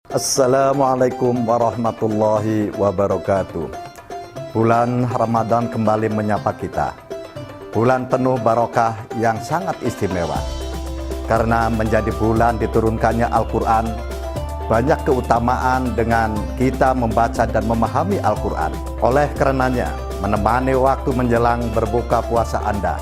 Assalamualaikum warahmatullahi wabarakatuh. Bulan Ramadan kembali menyapa kita. Bulan penuh barokah yang sangat istimewa. Karena menjadi bulan diturunkannya Al-Quran, banyak keutamaan dengan kita membaca dan memahami Al-Quran. Oleh karenanya, menemani waktu menjelang berbuka puasa Anda,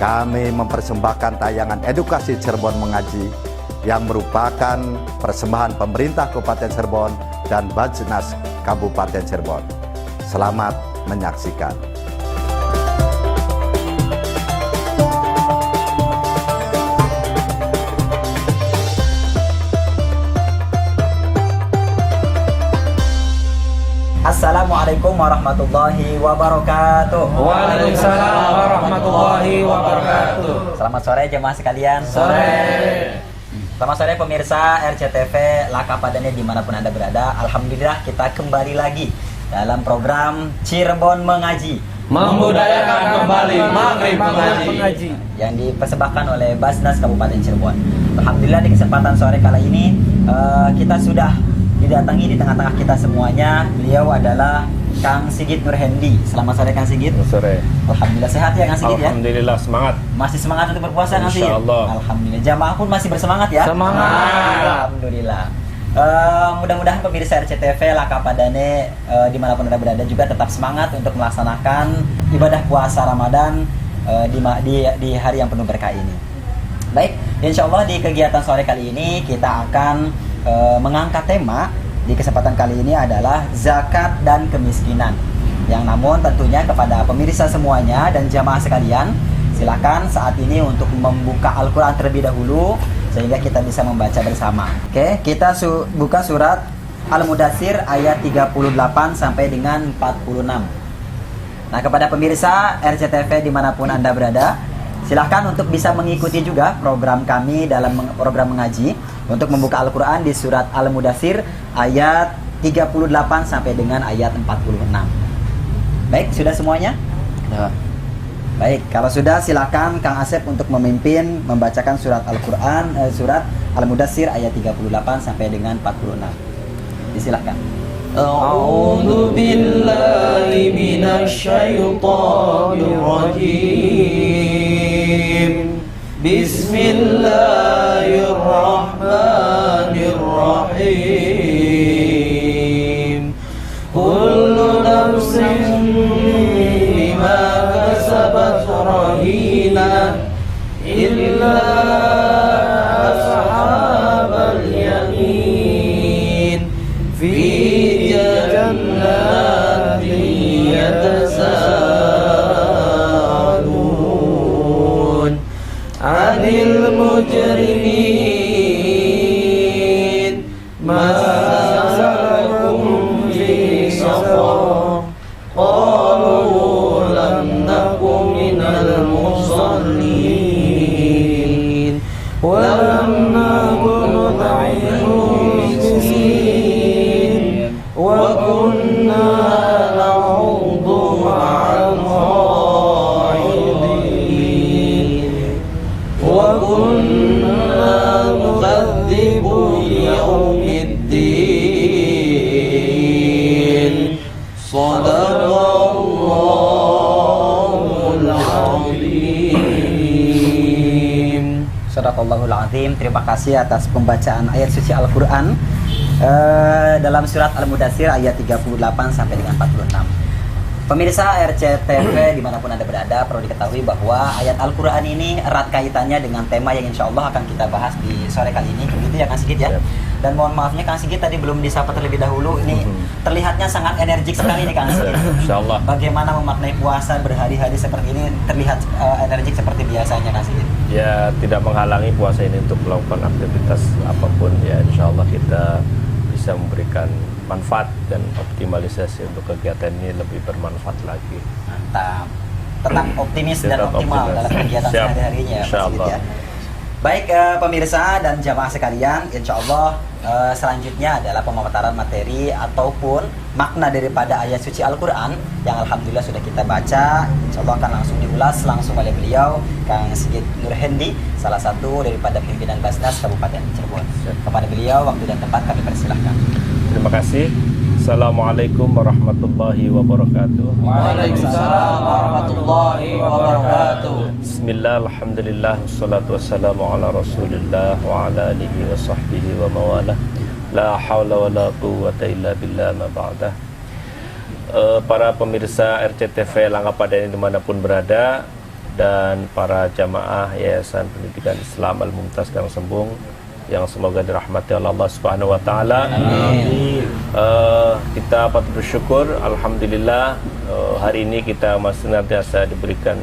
kami mempersembahkan tayangan edukasi Cirebon Mengaji yang merupakan persembahan pemerintah Kabupaten Cirebon dan Bajnas Kabupaten Cirebon. Selamat menyaksikan. Assalamualaikum warahmatullahi wabarakatuh. Waalaikumsalam warahmatullahi wabarakatuh. Selamat sore jemaah sekalian. Selamat sore pemirsa RCTV Lakapadane dimanapun Anda berada. Alhamdulillah kita kembali lagi dalam program Cirebon Mengaji, Membudayakan kembali Maghrib Mengaji yang dipersembahkan oleh Basnas Kabupaten Cirebon. Alhamdulillah di kesempatan sore kali ini kita sudah didatangi di tengah-tengah kita semuanya. Beliau adalah Kang Sigit Nurhendi. Selamat sore Kang Sigit. Sore. Alhamdulillah sehat ya Kang Sigit ya? Alhamdulillah semangat. Masih semangat untuk berpuasa Kang Sigit? Insyaallah. Alhamdulillah. Jamaah pun masih bersemangat ya? Semangat. Alhamdulillah. Mudah-mudahan pemirsa RCTV Lakapadane dimanapun Anda berada juga tetap semangat untuk melaksanakan ibadah puasa Ramadan di hari yang penuh berkah ini. Baik, insya Allah di kegiatan sore kali ini kita akan mengangkat tema di kesempatan kali ini adalah zakat dan kemiskinan. Yang namun tentunya kepada pemirsa semuanya dan jamaah sekalian, silakan saat ini untuk membuka Al-Quran terlebih dahulu sehingga kita bisa membaca bersama. Oke, kita buka surat Al-Mudaththir ayat 38 sampai dengan 46. Nah, kepada pemirsa RCTV dimanapun Anda berada, silahkan untuk bisa mengikuti juga program kami dalam program mengaji untuk membuka Al-Quran di surat Al-Mudaththir ayat 38 sampai dengan ayat 46. Baik, sudah semuanya? Ya. Baik, kalau sudah silakan Kang Asep untuk memimpin membacakan surat Al-Quran, surat Al-Mudaththir ayat 38 sampai dengan 46. Disilakan. A'udzu billahi minasyaitonir rajim. Bismillahirrahmanirrahim. Kullu nafsin bima kasabat rahina illa ashabal yamin fi jannatin yatasaalun 'anil mujrimin ma salakum fi saqar qalu lam nakum minal musallin wa lam nakun nut'imul miskin wa kunna na'udhu ma'al kha'idin wa kunna nukadzibu yaumiddin. Shadaqallahul azim. Sadaqallahul azim. Terima kasih atas pembacaan ayat suci Al-Quran dalam surat Al-Mudaththir ayat 38 sampai dengan 46. Pemirsa RCTV dimanapun Anda berada, perlu diketahui bahwa ayat Al-Quran ini erat kaitannya dengan tema yang insya Allah akan kita bahas di sore kali ini. Begitu ya Kang Sigit ya? Dan mohon maafnya Kang Sigit tadi belum disapa terlebih dahulu. Ini terlihatnya sangat energik sekali nih Kang Sigit. Insyaallah. Bagaimana memaknai puasa berhari-hari seperti ini terlihat energik seperti biasanya Kang Sigit? Ya, tidak menghalangi puasa ini untuk melakukan aktivitas apapun. Ya, insyaallah kita bisa memberikan manfaat dan optimalisasi untuk kegiatan ini lebih bermanfaat lagi. Mantap. Tetap optimis dan Tetap optimal optimis. dalam kegiatan Siap. sehari-harinya ya Mas Sigit Insyaallah. ya. Baik pemirsa dan jamaah sekalian, insya Allah selanjutnya adalah pemaparan materi ataupun makna daripada ayat suci Al-Quran yang alhamdulillah sudah kita baca. Insya Allah akan langsung diulas langsung oleh beliau, Kang Sigit Nurhendi, salah satu daripada pimpinan Basnas Kabupaten Cirebon. Kepada beliau waktu dan tempat kami persilahkan. Terima kasih. Assalamualaikum warahmatullahi wabarakatuh. Waalaikumsalam warahmatullahi wabarakatuh. Bismillah, alhamdulillah, wassalatu wassalamu ala rasulillah wa ala alihi wa sahbihi wa mawalah. La hawla wa la quwwata illa billah ma ba'dah. Para pemirsa RCTV Langkapadane dimanapun berada, dan para jamaah Yayasan Pendidikan Islam Al-Mumtaz Karang Sembung yang semoga dirahmati oleh Allah Subhanahu wa taala. Amin. Kita patut bersyukur, alhamdulillah, hari ini kita masih senantiasa diberikan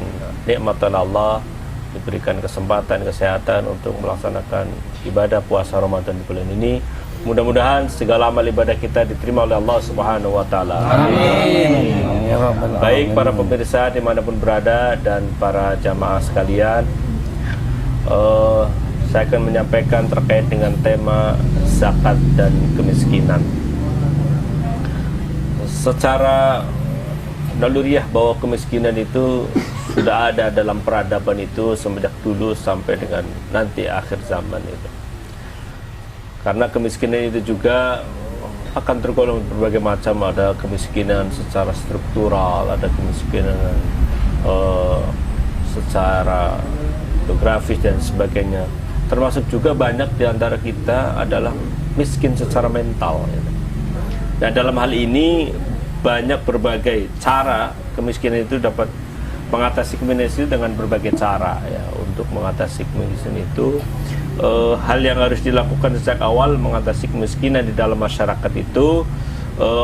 nikmat oleh Allah, diberikan kesempatan, kesehatan untuk melaksanakan ibadah puasa Ramadan di bulan ini. Mudah-mudahan segala amal ibadah kita diterima oleh Allah Subhanahu wa taala. Amin. Baik para pemirsa dimanapun berada dan para jamaah sekalian, saya akan menyampaikan terkait dengan tema zakat dan kemiskinan. Secara naluriah bahwa kemiskinan itu sudah ada dalam peradaban itu semenjak dulu sampai dengan nanti akhir zaman itu. Karena kemiskinan itu juga akan tergolong berbagai macam, ada kemiskinan secara struktural, ada kemiskinan secara geografis dan sebagainya. Termasuk juga banyak di antara kita adalah miskin secara mental. Dan dalam hal ini banyak berbagai cara kemiskinan itu dapat mengatasi kemiskinan itu dengan berbagai cara ya. Untuk mengatasi kemiskinan itu hal yang harus dilakukan sejak awal mengatasi kemiskinan di dalam masyarakat itu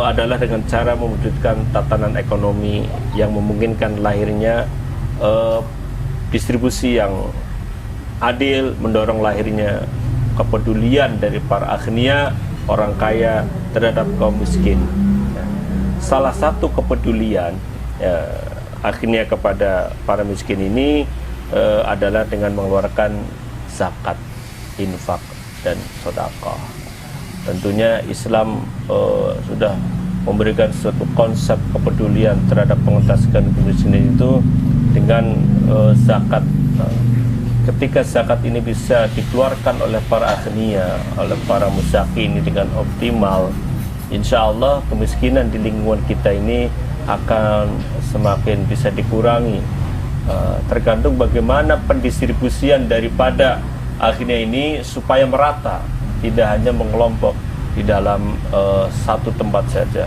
adalah dengan cara mewujudkan tatanan ekonomi yang memungkinkan lahirnya distribusi yang adil, mendorong lahirnya kepedulian dari para aghnia, orang kaya terhadap kaum miskin. Salah satu kepedulian aghnia kepada para miskin ini adalah dengan mengeluarkan zakat, infak, dan sedekah. Tentunya Islam sudah memberikan suatu konsep kepedulian terhadap pengentasan kemiskinan itu dengan zakat. Ketika zakat ini bisa dikeluarkan oleh para aghnia, oleh para musakin ini dengan optimal, insya Allah kemiskinan di lingkungan kita ini akan semakin bisa dikurangi. Tergantung bagaimana pendistribusian daripada aghnia ini supaya merata, tidak hanya mengelompok di dalam satu tempat saja.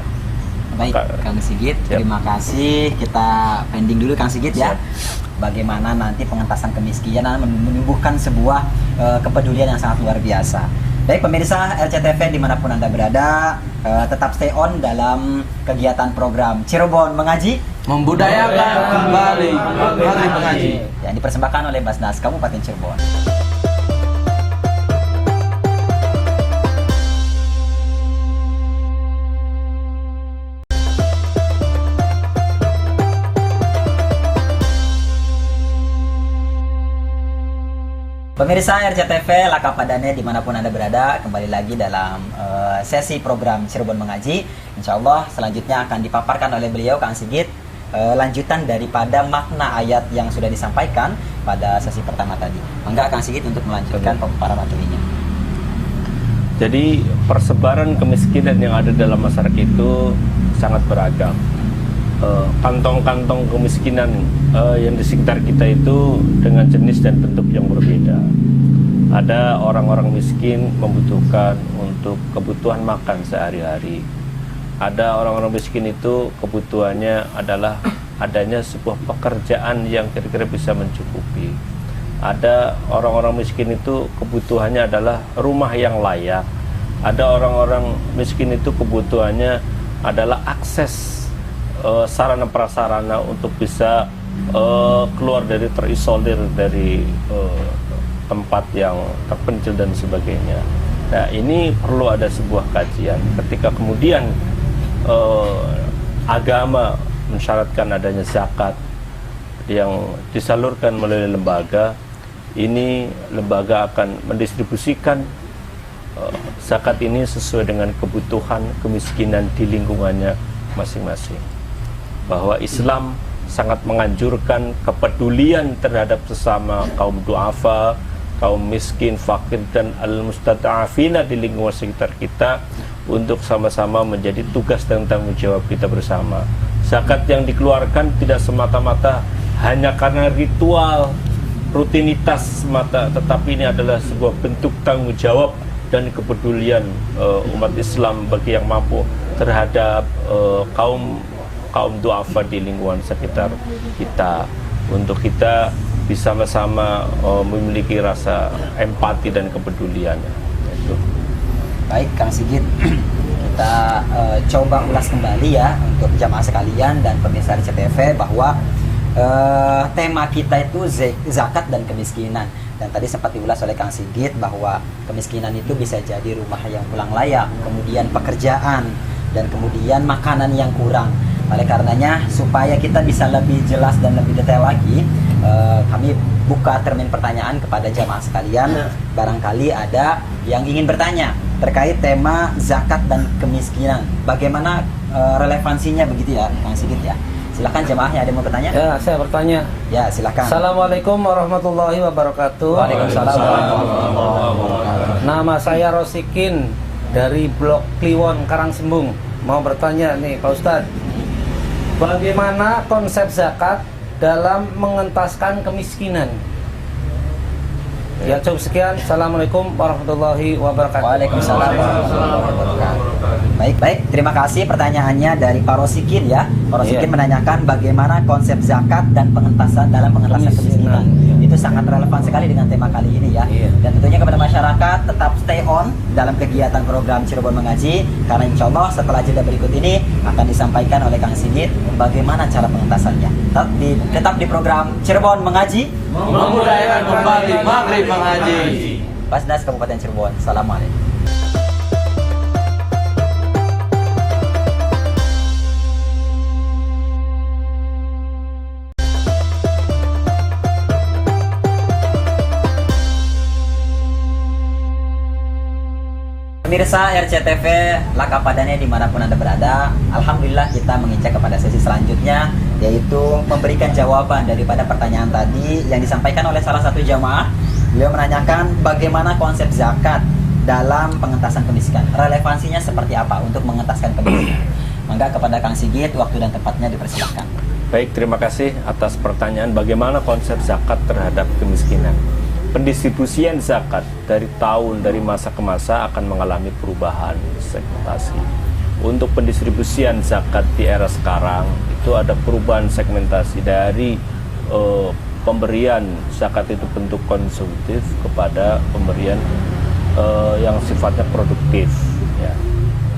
Baik, Kang Sigit, terima kasih. Kita pending dulu Kang Sigit ya. Bagaimana nanti pengentasan kemiskinan menumbuhkan sebuah kepedulian yang sangat luar biasa. Baik pemirsa RCTV dimanapun Anda berada, tetap stay on dalam kegiatan program Cirebon Mengaji, Membudayakan kembali mengaji. yang dipersembahkan oleh Basnas Kabupaten Cirebon. Pemirsa RCTV Langkapadane dimanapun Anda berada, kembali lagi dalam sesi program Cirebon Mengaji. Insya Allah selanjutnya akan dipaparkan oleh beliau Kang Sigit lanjutan daripada makna ayat yang sudah disampaikan pada sesi pertama tadi. Mangga Kang Sigit untuk melanjutkan pemaparan materinya. Jadi persebaran kemiskinan yang ada dalam masyarakat itu sangat beragam. Kantong-kantong kemiskinan yang di sekitar kita itu dengan jenis dan bentuk yang berbeda. Ada orang-orang miskin membutuhkan untuk kebutuhan makan sehari-hari. Ada orang-orang miskin itu kebutuhannya adalah adanya sebuah pekerjaan yang kira-kira bisa mencukupi. Ada orang-orang miskin itu kebutuhannya adalah rumah yang layak. Ada orang-orang miskin itu kebutuhannya adalah akses sarana prasarana untuk bisa keluar dari terisolir dari tempat yang terpencil dan sebagainya. Nah, ini perlu ada sebuah kajian. Ketika kemudian agama mensyaratkan adanya zakat yang disalurkan melalui lembaga, ini lembaga akan mendistribusikan zakat ini sesuai dengan kebutuhan kemiskinan di lingkungannya masing-masing. Bahwa Islam sangat menganjurkan kepedulian terhadap sesama kaum du'afa, kaum miskin, fakir, dan al-mustada'afina di lingkungan sekitar kita untuk sama-sama menjadi tugas dan tanggung jawab kita bersama. Zakat yang dikeluarkan tidak semata-mata hanya karena ritual, rutinitas semata, tetapi ini adalah sebuah bentuk tanggung jawab dan kepedulian umat Islam bagi yang mampu terhadap kaum du'afa di lingkungan sekitar kita, untuk kita bisa sama-sama memiliki rasa empati dan kepedulian. Itu. Baik, Kang Sigit, kita coba ulas kembali ya untuk jamaah sekalian dan pemirsa RCTV bahwa tema kita itu zakat dan kemiskinan. Dan tadi sempat diulas oleh Kang Sigit bahwa kemiskinan itu bisa jadi rumah yang kurang layak, kemudian pekerjaan, dan kemudian makanan yang kurang. Oleh karenanya, supaya kita bisa lebih jelas dan lebih detail lagi, kami buka termin pertanyaan kepada jamaah sekalian. Barangkali ada yang ingin bertanya terkait tema zakat dan kemiskinan. Bagaimana relevansinya begitu ya, Kang Sigit ya? Silakan jamaahnya, ada yang mau bertanya? Ya, saya bertanya. Ya, silakan. Assalamualaikum warahmatullahi wabarakatuh. Waalaikumsalam warahmatullahi wabarakatuh. Nama saya Rosikin dari Blok Kliwon, Karangsembung. Mau bertanya nih Pak Ustadz, bagaimana konsep zakat dalam mengentaskan kemiskinan? Ya, cukup sekian. Assalamualaikum warahmatullahi wabarakatuh. Waalaikumsalam warahmatullahi wabarakatuh. Baik, terima kasih pertanyaannya dari Pak Rosikin ya. Pak Rosikin menanyakan bagaimana konsep zakat dan pengentasan dalam pengentasan kemiskinan. Itu sangat relevan sekali dengan tema kali ini ya. Dan tentunya kepada masyarakat tetap stay on dalam kegiatan program Cirebon Mengaji, karena insya Allah setelah jeda berikut ini akan disampaikan oleh Kang Sigit bagaimana cara pengentasannya. Tetap di program Cirebon Mengaji, Memudahkan kembali Maghrib Mengaji. Basnas Kabupaten Cirebon. Assalamualaikum. Pemirsa RCTV, laka padanya dimanapun Anda berada, Alhamdulillah kita menginjak kepada sesi selanjutnya, yaitu memberikan jawaban daripada pertanyaan tadi yang disampaikan oleh salah satu jamaah. Beliau menanyakan bagaimana konsep zakat dalam pengentasan kemiskinan, relevansinya seperti apa untuk mengentaskan kemiskinan. Mangga kepada Kang Sigit, waktu dan tempatnya dipersilakan. Baik, terima kasih atas pertanyaan bagaimana konsep zakat terhadap kemiskinan. Pendistribusian zakat dari masa ke masa akan mengalami perubahan segmentasi. Untuk pendistribusian zakat di era sekarang itu ada perubahan segmentasi dari pemberian zakat itu bentuk konsumtif kepada pemberian yang sifatnya produktif. Ya.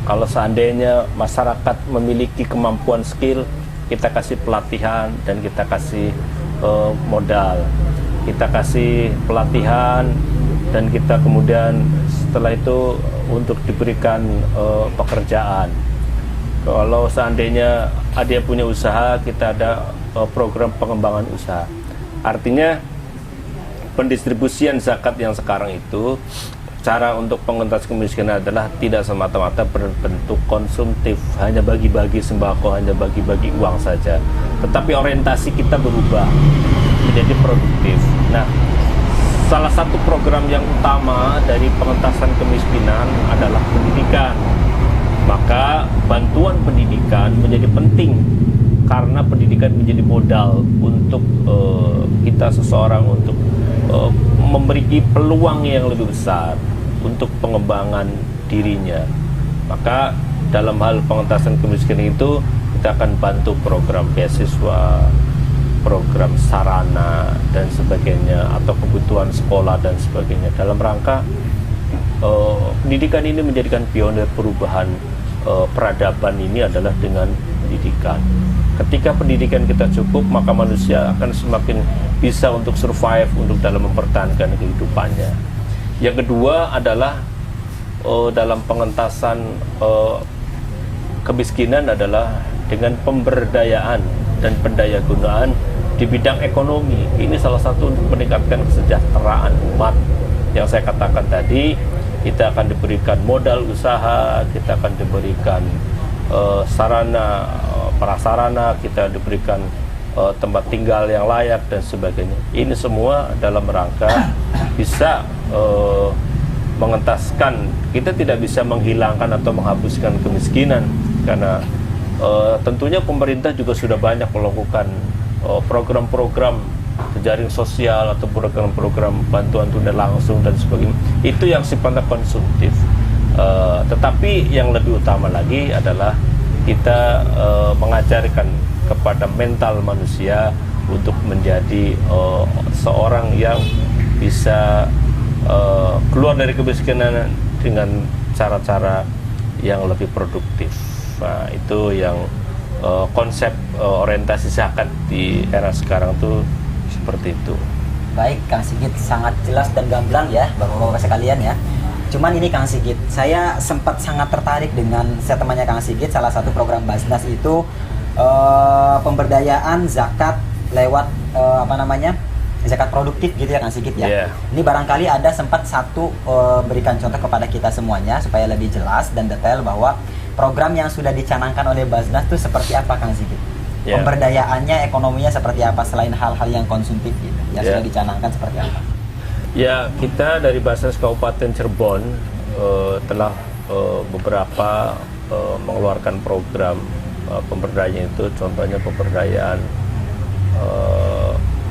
Kalau seandainya masyarakat memiliki kemampuan skill, kita kasih pelatihan dan kita kasih modal. Kita kasih pelatihan dan kita kemudian setelah itu untuk diberikan pekerjaan. Kalau seandainya dia punya usaha, kita ada program pengembangan usaha. Artinya pendistribusian zakat yang sekarang itu, cara untuk pengentas kemiskinan adalah tidak semata-mata berbentuk konsumtif, hanya bagi-bagi sembako, hanya bagi-bagi uang saja. Tetapi orientasi kita berubah menjadi produktif. Nah, salah satu program yang utama dari pengentasan kemiskinan adalah pendidikan. Maka bantuan pendidikan menjadi penting karena pendidikan menjadi modal untuk kita seseorang untuk memiliki peluang yang lebih besar untuk pengembangan dirinya. Maka dalam hal pengentasan kemiskinan itu kita akan bantu program beasiswa, program sarana dan sebagainya, atau kebutuhan sekolah dan sebagainya, dalam rangka pendidikan ini menjadikan pionir perubahan peradaban ini adalah dengan pendidikan. Ketika pendidikan kita cukup, maka manusia akan semakin bisa untuk survive, untuk dalam mempertahankan kehidupannya. Yang kedua adalah dalam pengentasan kemiskinan adalah dengan pemberdayaan dan pendayagunaan di bidang ekonomi. Ini salah satu untuk meningkatkan kesejahteraan umat. Yang saya katakan tadi, kita akan diberikan modal usaha, kita akan diberikan sarana, prasarana, kita diberikan tempat tinggal yang layak dan sebagainya. Ini semua dalam rangka bisa mengentaskan, kita tidak bisa menghilangkan atau menghapuskan kemiskinan, karena tentunya pemerintah juga sudah banyak melakukan program-program jejaring sosial atau program-program bantuan tunai langsung dan sebagainya. Itu yang sifatnya konsumtif. Tetapi yang lebih utama lagi adalah kita mengajarkan kepada mental manusia untuk menjadi seorang yang bisa keluar dari kemiskinan dengan cara-cara yang lebih produktif. Nah, itu yang konsep orientasi zakat di era sekarang tuh seperti itu. Baik, Kang Sigit, sangat jelas dan gamblang ya, Bapak-bapak sekalian ya. Cuman ini Kang Sigit, saya sempat sangat tertarik dengan statementnya Kang Sigit. Salah satu program Basnas itu pemberdayaan zakat lewat zakat produktif gitu ya Kang Sigit ya. Yeah. Ini barangkali ada sempat satu berikan contoh kepada kita semuanya supaya lebih jelas dan detail bahwa program yang sudah dicanangkan oleh Basnas itu seperti apa Kang Sigit? Yeah. Pemberdayaannya, ekonominya seperti apa selain hal-hal yang konsumtif gitu, yang sudah dicanangkan seperti apa? Ya, kita dari Basnas Kabupaten Cirebon telah beberapa mengeluarkan program pemberdayaan itu. Contohnya pemberdayaan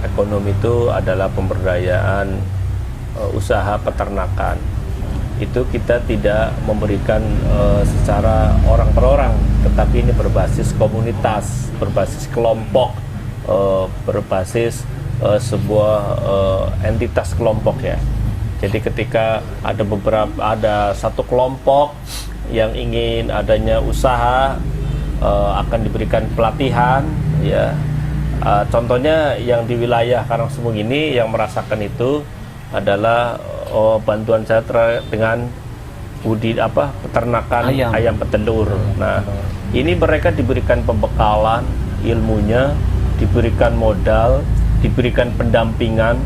ekonomi itu adalah pemberdayaan usaha peternakan. Itu kita tidak memberikan secara orang per orang, tetapi ini berbasis komunitas, berbasis kelompok, berbasis sebuah entitas kelompok ya. Jadi ketika ada satu kelompok yang ingin adanya usaha, akan diberikan pelatihan ya. Contohnya yang di wilayah Karangsembung ini yang merasakan itu adalah bantuan saya dengan peternakan ayam petelur. Nah, ini mereka diberikan pembekalan ilmunya, diberikan modal, diberikan pendampingan,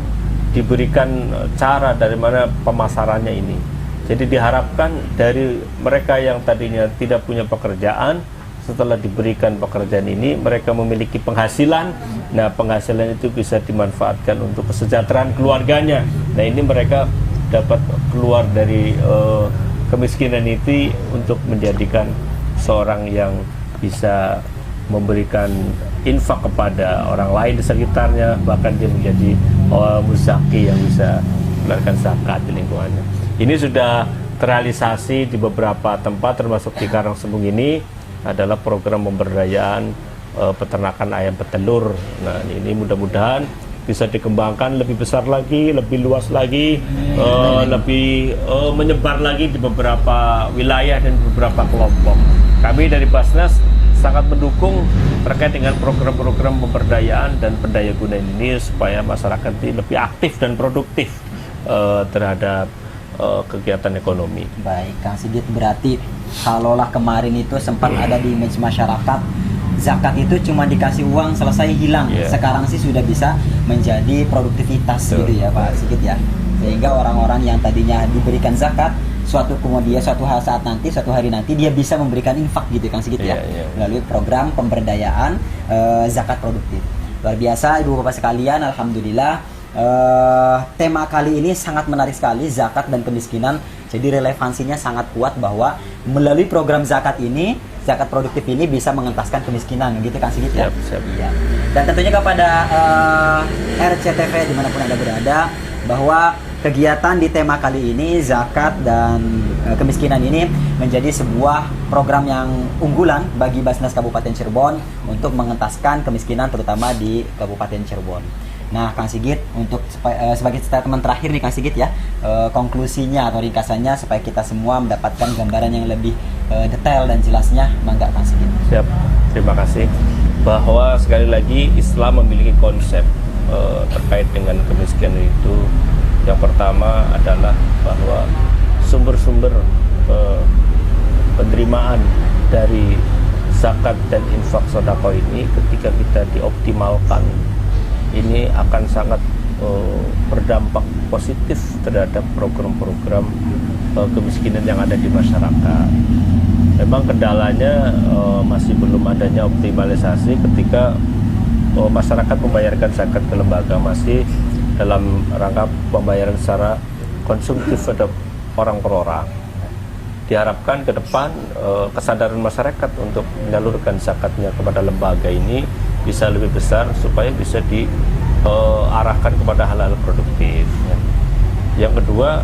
diberikan cara dari mana pemasarannya ini. Jadi diharapkan dari mereka yang tadinya tidak punya pekerjaan, setelah diberikan pekerjaan ini mereka memiliki penghasilan. Nah, penghasilan itu bisa dimanfaatkan untuk kesejahteraan keluarganya. Nah, ini mereka dapat keluar dari kemiskinan itu untuk menjadikan seorang yang bisa memberikan infak kepada orang lain di sekitarnya, bahkan dia menjadi muzaki yang bisa mengeluarkan zakat di lingkungannya. Ini sudah terrealisasi di beberapa tempat, termasuk di Karangsembung ini adalah program pemberdayaan peternakan ayam petelur. Nah, ini mudah-mudahan bisa dikembangkan lebih besar lagi, lebih luas lagi, lebih menyebar lagi di beberapa wilayah dan beberapa kelompok. Kami dari Basnas sangat mendukung terkait dengan program-program pemberdayaan dan pendayagunaan ini supaya masyarakat ini lebih aktif dan produktif terhadap kegiatan ekonomi. Baik, Kang Sigit, berarti kalaulah kemarin itu sempat ada di image masyarakat zakat itu cuma dikasih uang selesai hilang. Sekarang sih sudah bisa menjadi produktivitas gitu ya Pak Sigit ya. Sehingga orang-orang yang tadinya diberikan zakat suatu hari nanti dia bisa memberikan infak gitu Kang Sigit ya. Melalui program pemberdayaan zakat produktif. Luar biasa Ibu Bapak sekalian, alhamdulillah. Tema kali ini sangat menarik sekali, zakat dan kemiskinan. Jadi relevansinya sangat kuat bahwa melalui program zakat ini, zakat produktif ini bisa mengentaskan kemiskinan, gitu Kang Sigit ya. Ya. Dan tentunya kepada RCTV dimanapun Anda berada, bahwa kegiatan di tema kali ini, zakat dan kemiskinan ini menjadi sebuah program yang unggulan bagi Basnas Kabupaten Cirebon untuk mengentaskan kemiskinan terutama di Kabupaten Cirebon. Nah, Kang Sigit, untuk sebagai statement terakhir nih Kang Sigit ya, konklusinya atau ringkasannya supaya kita semua mendapatkan gambaran yang lebih detail dan jelasnya, mangga Kang Sigit. Siap, terima kasih. Bahwa sekali lagi Islam memiliki konsep terkait dengan kemiskinan itu. Yang pertama adalah bahwa sumber-sumber penerimaan dari zakat dan infak sedekah ini ketika kita dioptimalkan ini akan sangat berdampak positif terhadap program-program kemiskinan yang ada di masyarakat. Memang kendalanya masih belum adanya optimalisasi ketika masyarakat membayarkan zakat ke lembaga, masih dalam rangka pembayaran secara konsumtif pada orang per orang. Diharapkan ke depan kesadaran masyarakat untuk menyalurkan zakatnya kepada lembaga ini bisa lebih besar supaya bisa diarahkan kepada hal-hal produktif. Yang kedua,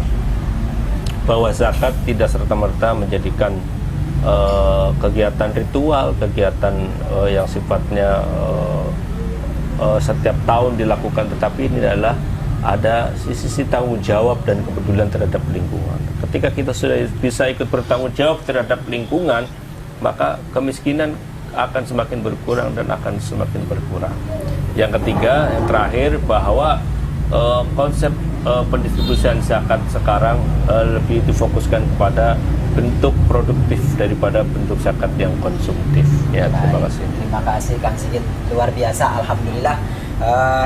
bahwa zakat tidak serta-merta menjadikan kegiatan ritual, kegiatan yang sifatnya setiap tahun dilakukan, tetapi ini adalah ada sisi tanggung jawab dan kepedulian terhadap lingkungan. Ketika kita sudah bisa ikut bertanggung jawab terhadap lingkungan, maka kemiskinan akan semakin berkurang dan akan semakin berkurang. Yang ketiga, yang terakhir, bahwa konsep pendistribusian zakat sekarang lebih difokuskan kepada bentuk produktif daripada bentuk zakat yang konsumtif. Ya, terima kasih. Terima kasih Kang Sigit, luar biasa. Alhamdulillah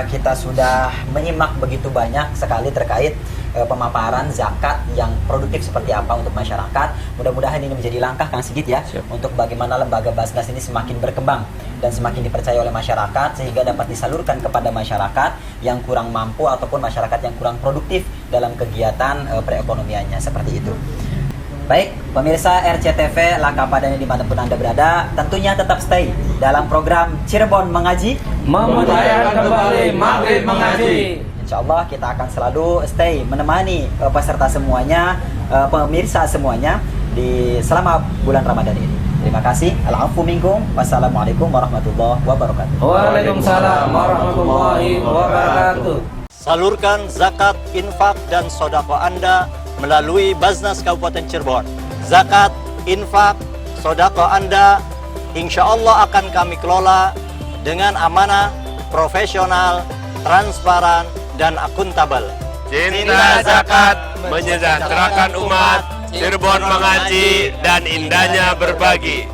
kita sudah menyimak begitu banyak sekali terkait pemaparan zakat yang produktif seperti apa untuk masyarakat. Mudah-mudahan ini menjadi langkah Kang Sigit ya. Siap. Untuk bagaimana lembaga Basnas ini semakin berkembang dan semakin dipercaya oleh masyarakat, sehingga dapat disalurkan kepada masyarakat yang kurang mampu ataupun masyarakat yang kurang produktif dalam kegiatan perekonomiannya, seperti itu. Baik, pemirsa RCTV Lakapadane dimanapun Anda berada, tentunya tetap stay dalam program Cirebon Mengaji, Memudahkan kembali Maghrib Mengaji. Insya Allah kita akan selalu stay menemani peserta semuanya, pemirsa semuanya di selama bulan Ramadan ini. Terima kasih. Al-afu minkum. Wassalamualaikum warahmatullahi wabarakatuh. Waalaikumsalam warahmatullahi wabarakatuh. Salurkan zakat, infak, dan sodako Anda melalui Basnas Kabupaten Cirebon. Zakat, infak, sodako Anda insya Allah akan kami kelola dengan amanah, profesional, transparan, dan akuntabel. Cinta zakat menyejahterakan umat, Cirebon mengaji dan indahnya berbagi.